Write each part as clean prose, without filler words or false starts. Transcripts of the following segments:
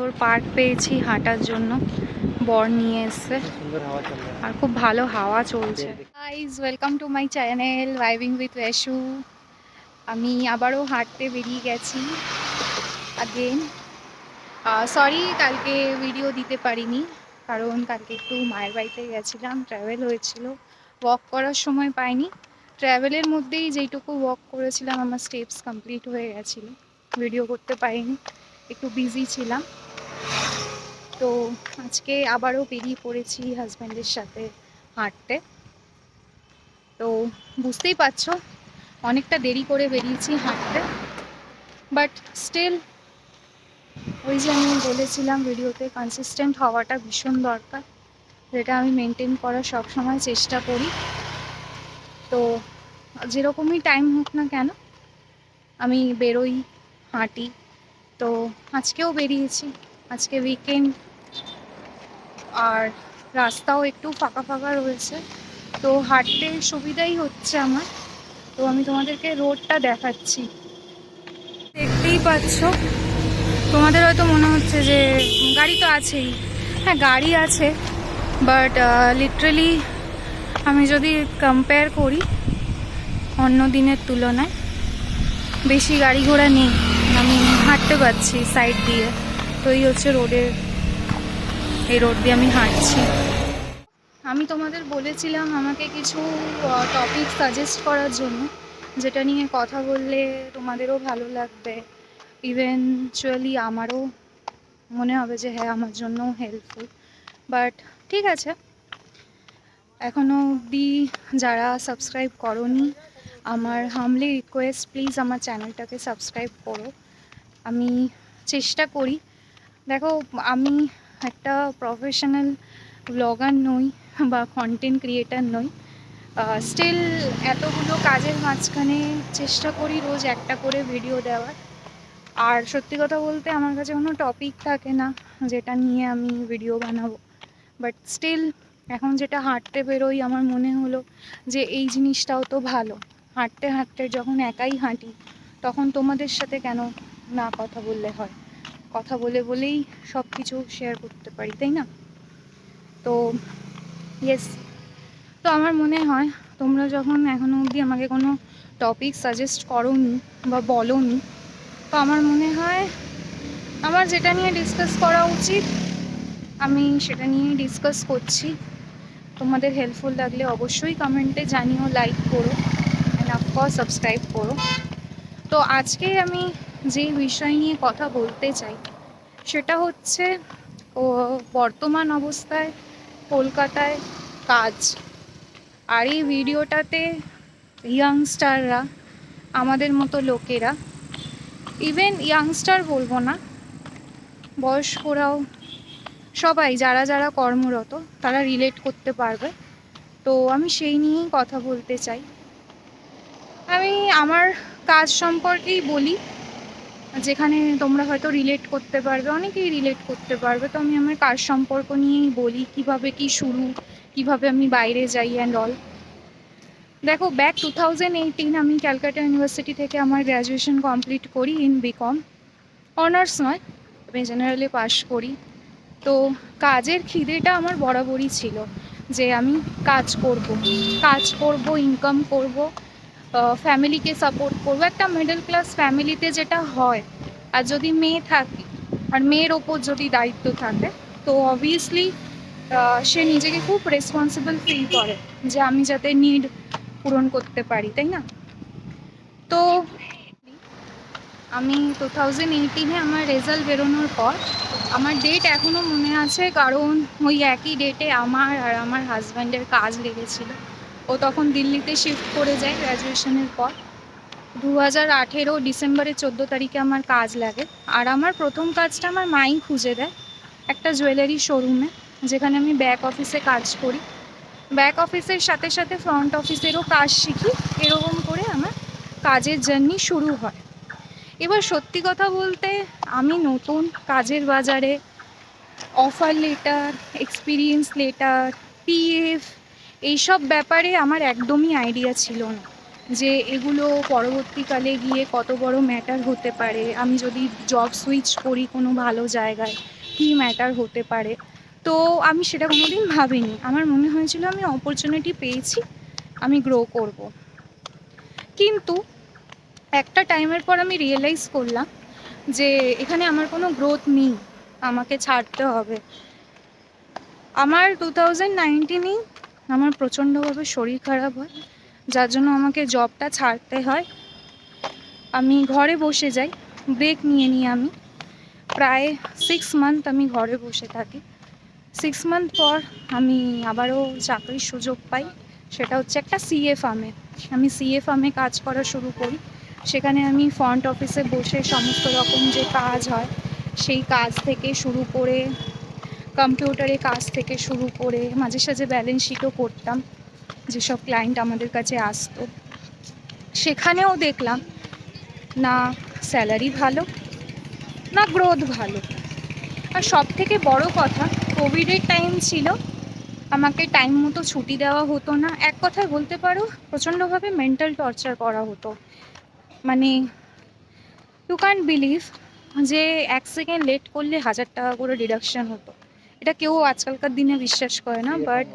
সুন্দর পার্ক পেয়েছি হাঁটার জন্য, বর নিয়ে এসছে আর খুব ভালো হাওয়া চলছে। Guys, welcome to my channel vibing with Weshu. আমি আবারও হাঁটতে বেরিয়ে গেছি আগেন। সরি কালকে ভিডিও দিতে পারিনি, কারণ কালকে একটু মায়ের বাড়িতে গেছিলাম, ট্রাভেল হয়েছিল, ওয়াক করার সময় পাইনি। ট্রাভেলের মধ্যেই যেইটুকু ওয়াক করেছিলাম আমার স্টেপস কমপ্লিট হয়ে গেছিলো, ভিডিও করতে পারিনি, একটু বিজি ছিলাম। তো আজকে আবারও বেরিয়ে পড়েছি হাজব্যান্ডের সাথে হাঁটতে। তো বুঝতেই পারছো অনেকটা দেরি করে বেরিয়েছি হাঁটতে, বাট স্টিল ওই যে আমি বলেছিলাম ভিডিওতে, কনসিস্টেন্ট হওয়াটা ভীষণ দরকার, যেটা আমি মেনটেন করার সবসময় চেষ্টা করি। তো যেরকমই টাইম হোক না কেন আমি বেরোই, হাঁটি। তো আজকেও বেরিয়েছি, আজকে উইকেন্ড আর রাস্তাও একটু ফাঁকা ফাঁকা রয়েছে, তো হাঁটতে সুবিধাই হচ্ছে আমার। তো আমি তোমাদেরকে রোডটা দেখাচ্ছি, দেখতেই পাচ্ছ। তোমাদের হয়তো মনে হচ্ছে যে গাড়ি তো আছেই, হ্যাঁ গাড়ি আছে, বাট লিটারালি আমি যদি কম্পেয়ার করি অন্য দিনের তুলনায় বেশি গাড়ি ঘোড়া নেই, আমি হাঁটতে পারছি সাইড দিয়ে। তো এই হচ্ছে রোডের, এই রোড দিয়ে আমি হাঁটছি। আমি তোমাদের বলেছিলাম আমাকে কিছু টপিক সাজেস্ট করার জন্য, যেটা নিয়ে কথা বললে তোমাদেরও ভালো লাগবে, ইভেনচুয়ালি আমারও মনে হবে যে হ্যাঁ আমার জন্যও হেল্পফুল। বাট ঠিক আছে, এখনও অবধি যারা সাবস্ক্রাইব করোনি, আমার হামলি রিকোয়েস্ট, প্লিজ আমার চ্যানেলটাকে সাবস্ক্রাইব করো। আমি চেষ্টা করি, দেখো আমি একটা প্রফেশনাল ব্লগার নই বা কন্টেন্ট ক্রিয়েটার নই, স্টিল এতগুলো কাজের মাঝখানে চেষ্টা করি রোজ একটা করে ভিডিও দেওয়ার। আর সত্যি কথা বলতে আমার কাছে কোনো টপিক থাকে না যেটা নিয়ে আমি ভিডিও বানাবো, বাট স্টিল এখন যেটা হাঁটতে বেরোই আমার মনে হলো যে এই জিনিসটাও তো ভালো। হাঁটতে হাঁটতে যখন একাই হাঁটি তখন তোমাদের সাথে কেন না কথা বললে হয়, কথা বলে বলেই সব কিছু শেয়ার করতে পারি, তাই না? তো ইয়েস, তো আমার মনে হয় তোমরা যখন এখনও অবধি আমাকে কোনো টপিক সাজেস্ট করোনি বা বলোনি, তো আমার মনে হয় আমার যেটা নিয়ে ডিসকাস করা উচিত আমি সেটা নিয়েই ডিসকাস করছি। তোমাদের হেল্পফুল লাগলে অবশ্যই কমেন্টে জানিও, লাইক করো অ্যান্ড অফকোর্স সাবস্ক্রাইব করো। তো আজকে আমি যে বিষয় নিয়ে কথা বলতে চাই সেটা হচ্ছে বর্তমান অবস্থায় কলকাতায় কাজ। আর এই ভিডিওটাতে ইয়াংস্টাররা, আমাদের মতো লোকেরা, ইভেন ইয়াংস্টার বলবো না, বয়স্করাও, সবাই যারা যারা কর্মরত তারা রিলেট করতে পারবে। তো আমি সেই নিয়েই কথা বলতে চাই। আমি আমার কাজ সম্পর্কেই বলি, যেখানে তোমরা হয়তো রিলেট করতে পারবে, অনেকেই রিলেট করতে পারবে। তো আমি আমার কাজ সম্পর্ক নিয়েই বলি, কিভাবে কি শুরু, কিভাবে আমি বাইরে যাই অ্যান্ড অল। দেখো, ব্যাক 2018 আমি ক্যালকাটা ইউনিভার্সিটি থেকে আমার গ্র্যাজুয়েশন কমপ্লিট করি ইন বিকম, অনার্স নয়, আমি জেনারেলি পাশ করি। তো কাজের খিদেটা আমার বরাবরই ছিল যে আমি কাজ করব, ইনকাম করব, ফ্যামিলিকে সাপোর্ট করব। একটা মিডল ক্লাস ফ্যামিলিতে যেটা হয়, আর যদি মেয়ে থাকে আর মেয়ের ওপর যদি দায়িত্ব থাকে, তো অবভিয়াসলি সে নিজেকে খুব রেসপন্সিবল ফিল করে যে আমি যাতে নিড পূরণ করতে পারি, তাই না? তো আমি 2018-এ আমার রেজাল্ট বেরোনোর পর, আমার ডেট এখনও মনে আছে, কারণ ওই একই ডেটে আমার আর আমার হাজব্যান্ডের কাজ লেগেছিল। ও তখন দিল্লিতে শিফট করে যায় গ্র্যাজুয়েশনের পর। 2018 ডিসেম্বরের 14 তারিখে আমার কাজ লাগে। আর আমার প্রথম কাজটা আমার মাই খুঁজে দেয় একটা জুয়েলারি শোরুমে, যেখানে আমি ব্যাক অফিসে কাজ করি। ব্যাক অফিসের সাথে সাথে ফ্রন্ট অফিসেরও কাজ শিখি, এরকম করে আমার কাজের জার্নি শুরু হয়। এবার সত্যি কথা বলতে, আমি নতুন কাজের বাজারে, offer letter, experience letter, PF, এইসব ব্যাপারে আমার একদমই আইডিয়া ছিল না। যে এগুলো পরবর্তীকালে গিয়ে কত বড় ম্যাটার হতে পারে, আমি যদি জব সুইচ করি কোনো ভালো জায়গায় কী ম্যাটার হতে পারে। তো আমি সেটা কোনোদিন ভাবিনি। আমার মনে হয়েছিল আমি অপরচুনিটি পেয়েছি, আমি গ্রো করব। কিন্তু একটা টাইমের পর আমি রিয়েলাইজ করলাম যে এখানে আমার কোনো গ্রোথ নেই, আমাকে ছাড়তে হবে। আমার 2019-এই আমার প্রচণ্ডভাবে শরীর খারাপ হয়, যার জন্য আমাকে জবটা ছাড়তে হয়। আমি ঘরে বসে যাই, ব্রেক নিয়ে নিই। আমি প্রায় 6 মান্থ আমি ঘরে বসে থাকি। 6 মান্থ পর আমি আবারও চাকরির সুযোগ পাই, সেটা হচ্ছে একটা সিএ ফার্মে। আমি সিএ ফার্মে কাজ করা শুরু করি। সেখানে আমি ফ্রন্ট অফিসে বসে সমস্ত রকম যে কাজ হয় সেই কাজ থেকে শুরু করে, কম্পিউটারে কাজ থেকে শুরু করে, মাঝে সাঝে ব্যালেন্স শিটও করতাম যেসব ক্লায়েন্ট আমাদের কাছে আসতো। সেখানেও দেখলাম না স্যালারি ভালো, না গ্রোথ ভালো। আর সব থেকে বড় কথা, কোভিডের টাইম ছিল, আমাকে টাইম মতো ছুটি দেওয়া হতো না। এক কথায় বলতে পারো প্রচণ্ডভাবে মেন্টাল টর্চার করা হতো। মানে ইউ ক্যান্ট বিলিভ যে 1 সেকেন্ড লেট করলে 1000 টাকা করে ডিডাকশন হতো। এটা কেউ আজকালকার দিনে বিশ্বাস করে না, বাট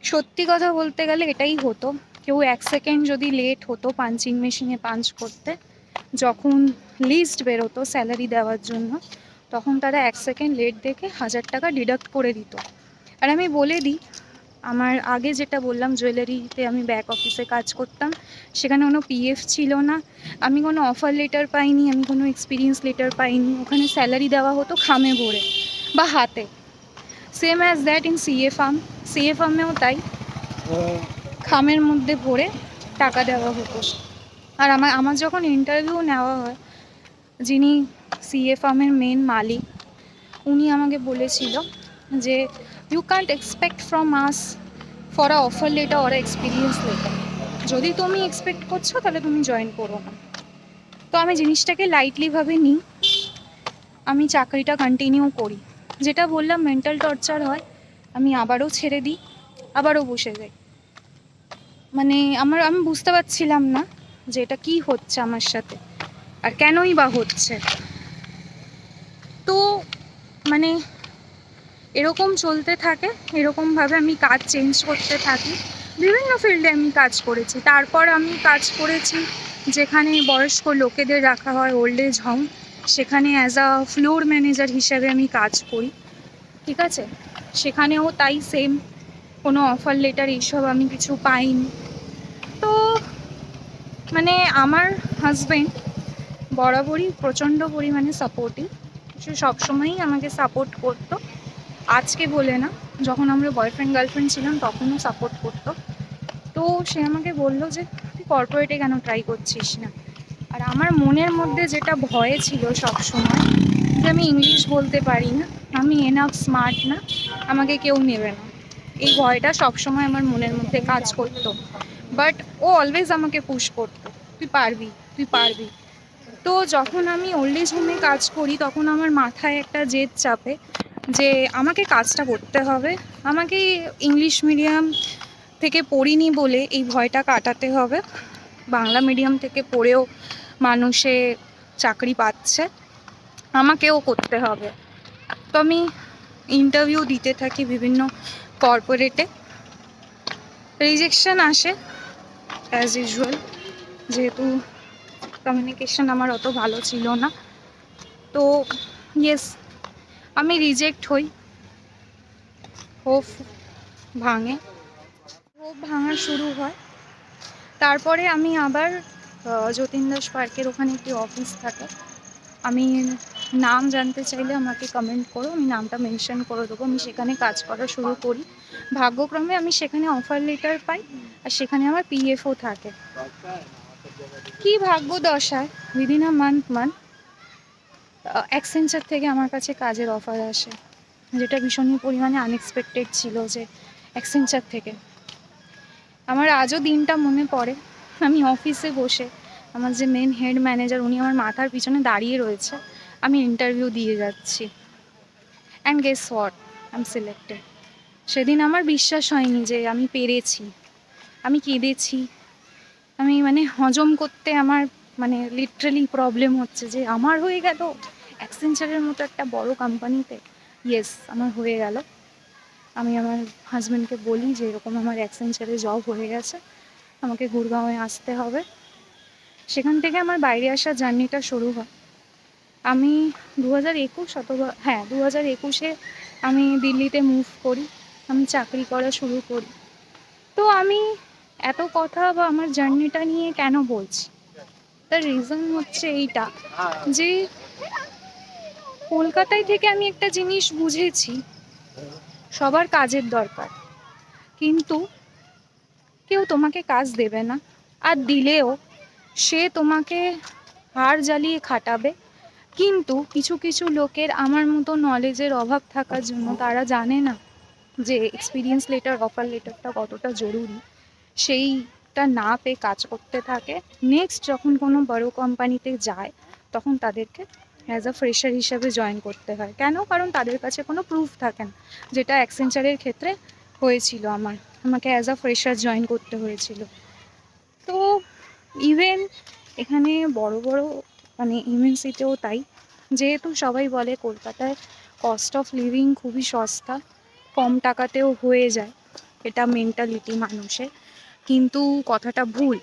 সত্যি কথা বলতে গেলে এটাই হতো। কেউ 1 সেকেন্ড যদি লেট হতো পাঞ্চিং মেশিনে পাঞ্চ করতে, যখন লিস্ট বেরোতো স্যালারি দেওয়ার জন্য, তখন তারা 1 সেকেন্ড লেট দেখে 1000 টাকা ডিডাক্ট করে দিত। আর আমি বলে দিই, আমার আগে যেটা বললাম জুয়েলারিতে আমি ব্যাক অফিসে কাজ করতাম, সেখানে কোনো পিএফ ছিল না, আমি কোনো অফার লেটার পাইনি, আমি কোনো এক্সপিরিয়েন্স লেটার পাইনি। ওখানে স্যালারি দেওয়া হতো খামে ভরে বা হাতে। Same as that in CA firm. CA ফার্মেও তাই, খামের মধ্যে ভরে টাকা দেওয়া হতো। আর আমার যখন ইন্টারভিউ নেওয়া হয়, যিনি সিএ ফার্মের মেন মালিক, উনি আমাকে বলেছিল যে you can't expect from us for a offer letter or experience letter. যদি তুমি এক্সপেক্ট করছো তাহলে তুমি জয়েন করো না। তো আমি জিনিসটাকে লাইটলিভাবে নিই, আমি চাকরিটা কন্টিনিউ করি। যেটা বললাম মেন্টাল টর্চার হয়, আমি আবারও ছেড়ে দিই, আবারও বসে যাই। মানে আমি বুঝতে পারছিলাম না যে এটা কী হচ্ছে আমার সাথে আর কেনই বা হচ্ছে। তো মানে এরকম চলতে থাকে, এরকমভাবে আমি কাজ চেঞ্জ করতে থাকি। বিভিন্ন ফিল্ডে আমি কাজ করেছি। তারপর আমি কাজ করেছি যেখানে বয়স্ক লোকেদের রাখা হয়, ওল্ড এজ হোম, সেখানে অ্যাজ আ ফ্লোর ম্যানেজার হিসাবে আমি কাজ করি। ঠিক আছে, সেখানেও তাই সেম, কোনো অফার লেটার এইসব আমি কিছু পাইনি। তো মানে আমার হাজব্যান্ড বরাবরই প্রচণ্ড পরিমাণে সাপোর্টিভ, সে সবসময়ই আমাকে সাপোর্ট করতো। আজকে বলে না, যখন আমরা বয়ফ্রেন্ড গার্লফ্রেন্ড ছিলাম তখনও সাপোর্ট করতো। তো সে আমাকে বললো যে তুই কর্পোরেটে কেন ট্রাই করছিস না। আর আমার মনের মধ্যে যেটা ভয় ছিল সবসময়, যে আমি ইংলিশ বলতে পারি না, আমি এনাফ স্মার্ট না, আমাকে কেউ নেবে না, এই ভয়টা সবসময় আমার মনের মধ্যে কাজ করতো। বাট ও অলওয়েজ আমাকে পুশ করতো, তুই পারবি, তুই পারবি। তো যখন আমি ওল্ড এজ হোমে কাজ করি, তখন আমার মাথায় একটা জেদ চাপে যে আমাকে কাজটা করতে হবে, আমাকে ইংলিশ মিডিয়াম থেকে পড়িনি বলে এই ভয়টা কাটাতে হবে। বাংলা মিডিয়াম থেকে পড়েও মানুষে চাকরি পাচ্ছে, আমাকেও করতে হবে। তো আমি ইন্টারভিউ দিতে থাকি বিভিন্ন কর্পোরেটে, রিজেকশন আসে অ্যাজ ইউজুয়াল, যেহেতু কমিউনিকেশন আমার অত ভালো ছিল না। তো ইয়েস, আমি রিজেক্ট হই, হোপ ভাঙে, হোপ ভাঙা শুরু হয়। তারপরে আমি আবার যতীন দাস পার্কের ওখানে একটি অফিস থাকে, আমি নাম জানতে চাইলে আমাকে কমেন্ট করো, আমি নামটা মেনশন করে দেবো। আমি সেখানে কাজ করা শুরু করি। ভাগ্যক্রমে আমি সেখানে অফার লেটার পাই, আর সেখানে আমার পিএফও থাকে। কি ভাগ্য দশায় উইদিন আ মান্থ অ্যাক্সেঞ্চার থেকে আমার কাছে কাজের অফার আসে, যেটা ভীষণই পরিমাণে আনএক্সপেক্টেড ছিল, যে অ্যাক্সেঞ্চার থেকে। আমার আজও দিনটা মনে পড়ে, আমি অফিসে বসে, আমার যে মেন হেড ম্যানেজার উনি আমার মাথার পিছনে দাঁড়িয়ে রয়েছে, আমি ইন্টারভিউ দিয়ে যাচ্ছি, and guess what, I am selected. সেদিন আমার বিশ্বাস হয়নি যে আমি পেরেছি, আমি কেঁদেছি, আমি মানে হজম করতে আমার মানে লিটারালি প্রবলেম হচ্ছে যে আমার হয়ে গেল অ্যাক্সেঞ্চারের মতো একটা বড় কোম্পানিতে। ইয়েস, আমার হয়ে গেল। আমি আমার হাজব্যান্ডকে বলি যে এরকম আমার অ্যাক্সেঞ্চারে জব হয়ে গেছে, আমাকে গুড়গাঁওয়ে আসতে হবে। সেখান থেকে আমার বাইরে আসার জার্নিটা শুরু হয়। আমি 2021 অথবা 2021-এ আমি দিল্লিতে মুভ করি, আমি চাকরি করা শুরু করি। তো আমি এত কথা বা আমার জার্নিটা নিয়ে কেন বলছি, তার রিজন হচ্ছে এইটা যে কলকাতায় থেকে আমি একটা জিনিস বুঝেছি, সবার কাজের দরকার, কিন্তু কেউ তোমাকে কাজ দেবে না, আর দিলেও সে তোমাকে হাড় জ্বালিয়ে খাটাবে। কিন্তু কিছু কিছু লোকের আমার মতো নলেজের অভাব থাকার জন্য তারা জানে না যে এক্সপিরিয়েন্স লেটার, অফার লেটারটা কতটা জরুরি, সেইটা না পেয়ে কাজ করতে থাকে। নেক্সট যখন কোনো বড় কোম্পানিতে যায় তখন তাদেরকে অ্যাজ আ ফ্রেশার হিসাবে জয়েন করতে হয়। কেন? কারণ তাদের কাছে কোনো প্রুফ থাকে না, যেটা অ্যাক্সেঞ্চারের ক্ষেত্রে হয়েছিল। আমাকে অ্যাজ আ ফ্রেশার জয়েন করতে হয়েছিল। তো ইভেন এখানে বড় বড় মানে এমএনসিতেও তাই, যেহেতু সবাই বলে কলকাতায় কস্ট অফ লিভিং খুবই সস্তা, কম টাকাতেও হয়ে যায়, এটা মেন্টালিটি মানুষের, কিন্তু কথাটা ভুল।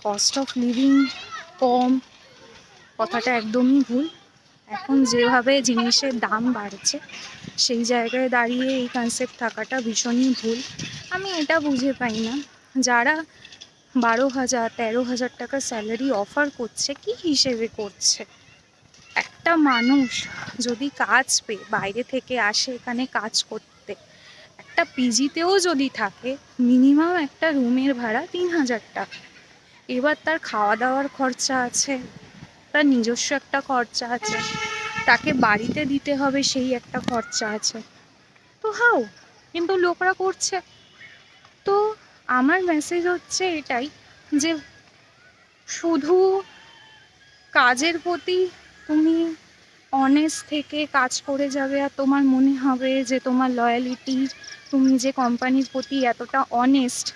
কস্ট অফ লিভিং কম কথাটা একদমই ভুল। এখন যেভাবে জিনিসের দাম বাড়ছে সেই জায়গায় দাঁড়িয়ে এই কনসেপ্ট থাকাটা ভীষণই ভুল। আমি এটা বুঝে পাই না, যারা 12,000 13,000 টাকা স্যালারি অফার করছে কি হিসেবে করছে? একটা মানুষ যদি কাজ পেয়ে বাইরে থেকে আসে এখানে কাজ করতে, একটা পিজিতেও যদি থাকে, মিনিমাম একটা রুমের ভাড়া 3,000 টাকা। এবার তার খাওয়া দাওয়ার খরচা আছে, তার নিজস্ব একটা খরচা আছে, তাকে বাড়িতে দিতে হবে সেই একটা খরচা আছে। তো হাউ, কিন্তু লোকরা করছে। তো আমার মেসেজ হচ্ছে এটাই যে শুধু কাজের প্রতি তুমি অনেস্ট থেকে কাজ করে যাবে আর তোমার মনে হবে যে তোমার লয়ালিটি, তুমি যে কোম্পানির প্রতি এতটা অনেস্ট,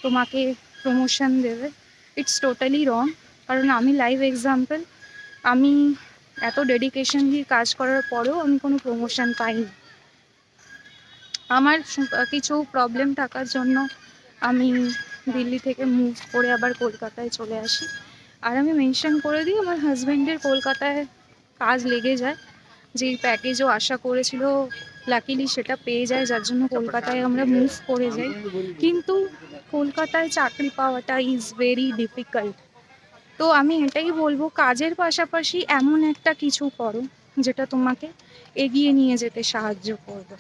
তোমাকে প্রমোশন দেবে। ইটস টোটালি রং। কারণ আমি লাইভ এক্সাম্পল, আমি এত ডেডিকেশন দিয়ে কাজ করার পরেও আমি কোনো প্রমোশন পাইনি। আমার কিছু প্রবলেম থাকার জন্য আমি দিল্লি থেকে মুভ করে আবার কলকাতায় চলে আসি। আর আমি মেনশন করে দিই, আমার হাজব্যান্ডের কলকাতায় কাজ লেগে যায়, যেই প্যাকেজও আশা করেছিল লাকিলি সেটা পেয়ে যায়, যার জন্য কলকাতায় আমরা মুভ করে যাই। কিন্তু কলকাতায় চাকরি পাওয়াটা ইজ ভেরি ডিফিকাল্ট। তো আমি এটাই বলবো, কাজের পাশাপাশি এমন একটা কিছু করো যেটা তোমাকে এগিয়ে নিয়ে যেতে সাহায্য করবে।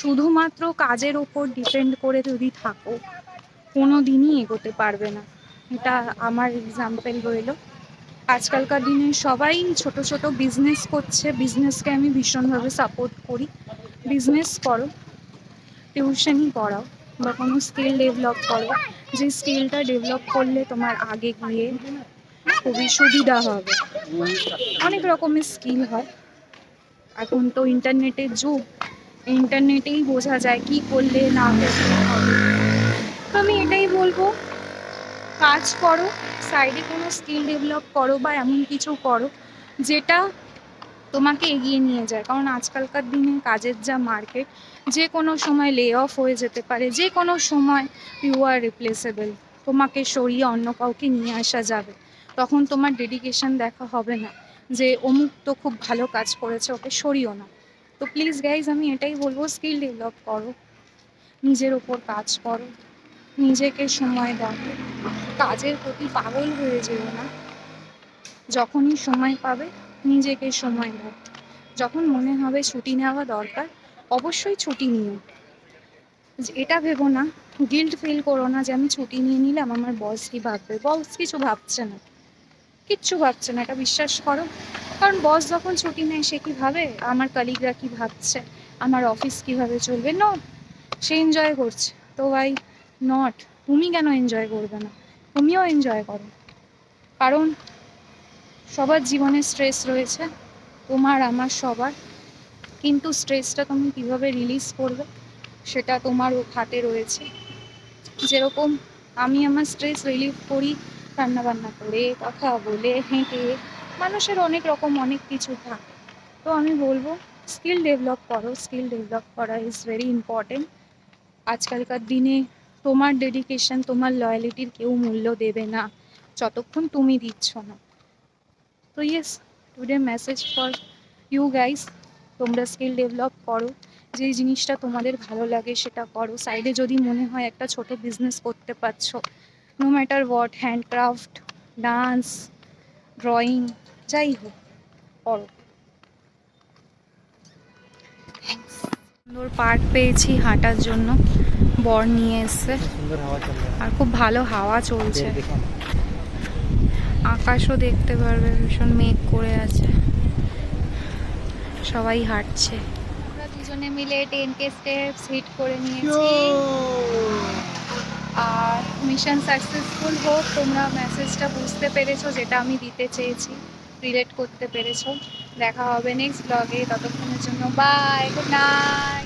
শুধুমাত্র কাজের ওপর ডিপেন্ড করে যদি থাকো, কোনো দিনই এগোতে পারবে না। এটা আমার এক্সাম্পল রইল। আজকালকার দিনে সবাই ছোট ছোট বিজনেস করছে, বিজনেসকে আমি ভীষণভাবে সাপোর্ট করি। বিজনেস করো, টিউশনই পড়াও, বা কোনো স্কিল ডেভেলপ করো, যে স্কিলটা ডেভেলপ করলে তোমার আগে গিয়ে খুবই সুবিধা হবে। অনেক রকমের স্কিল হয়, এখন তো ইন্টারনেটের যুগ, ইন্টারনেটেই বোঝা যায় কি করলে না করলে হবে। তো আমি এটাই বলবো, কাজ করো, সাইডে কোনো স্কিল ডেভেলপ করো বা এমন কিছু করো যেটা তোমাকে এগিয়ে নিয়ে যায়। কারণ আজকালকার দিনে কাজের যা মার্কেট, যে কোনো সময় লে অফ হয়ে যেতে পারে, যে কোনো সময় ইউ আর রিপ্লেসেবল, তোমাকে সরিয়ে অন্য কাউকে নিয়ে আসা যাবে। তখন তোমার ডেডিকেশন দেখা হবে না যে অমুক তো খুব ভালো কাজ করেছে, ওকে সরিও না। তো প্লিজ গাইজ, আমি এটাই বলবো, স্কিল ডেভেলপ করো, নিজের ওপর কাজ করো, নিজেকে সময় দাও, কাজের প্রতি পাগল হয়ে যেও না। যখনই সময় পাবে নিজেকে সময় দাও। যখন মনে হবে ছুটি নেওয়া দরকার, অবশ্যই ছুটি নিও। এটা ভেবো না, গিল্ট ফিল করো না যে আমি ছুটি নিয়ে নিলাম আমার বস কি ভাববে। বস কিছু ভাবছে না, কিচ্ছু ভাবছে না, এটা বিশ্বাস করো। কারণ বস যখন ছুটি নেয় সে কি ভাবে আমার কলিগরা কি ভাবছে, আমার অফিস কিভাবে চলবে? না, সে এনজয় করছে। তো ভাই নট, তুমি কেন এনজয় করবে না? তুমিও এনজয় করো। কারণ সবার জীবনে স্ট্রেস রয়েছে, তোমার আমার সবার, কিন্তু স্ট্রেসটা তুমি কিভাবে রিলিজ করবে সেটা তোমার হাতে রয়েছে। যেরকম আমি আমার স্ট্রেস রিলিভ করি রান্না বান্না করে, কথা বলে, হেঁটে। মানুষের অনেক রকম অনেক কিছু থাকে। তো আমি বলবো স্কিল ডেভেলপ করো, স্কিল ডেভেলপ করা ইজ ভেরি ইম্পর্টেন্ট। আজকালকার দিনে তোমার ডেডিকেশন, তোমার লয়ালিটির কেউ মূল্য দেবে না যতক্ষণ তুমি দিচ্ছ না। তো yes, today message for you guys, তোমরা স্কিল ডেভেলপ করো। যেই জিনিসটা তোমাদের ভালো লাগে সেটা করো। সাইডে যদি মনে হয় একটা ছোট বিজনেস করতে পারছো, no matter what, handcraft, dance, drawing, যাই হোক করো। সুন্দর পার্ক পেয়েছি হাঁটার জন্য, বর নিয়ে এসছে, আর খুব ভালো হাওয়া চলছে। আকাশও দেখতে পারবে, ভীষণ মেঘ করে আছে, সবাই হাঁটছে। আমরা দুজনে মিলে 10K স্টেপস হিট করে নিয়েছি। আর মিশন সাকসেসফুল হোক। তোমরা মেসেজটা বুঝতে পেরেছো, যেটা আমি দিতে চেয়েছি, রিলেট করতে পেরেছো। দেখা হবে নেক্সট ব্লগে, ততক্ষণের জন্য বাই, গুড নাইট।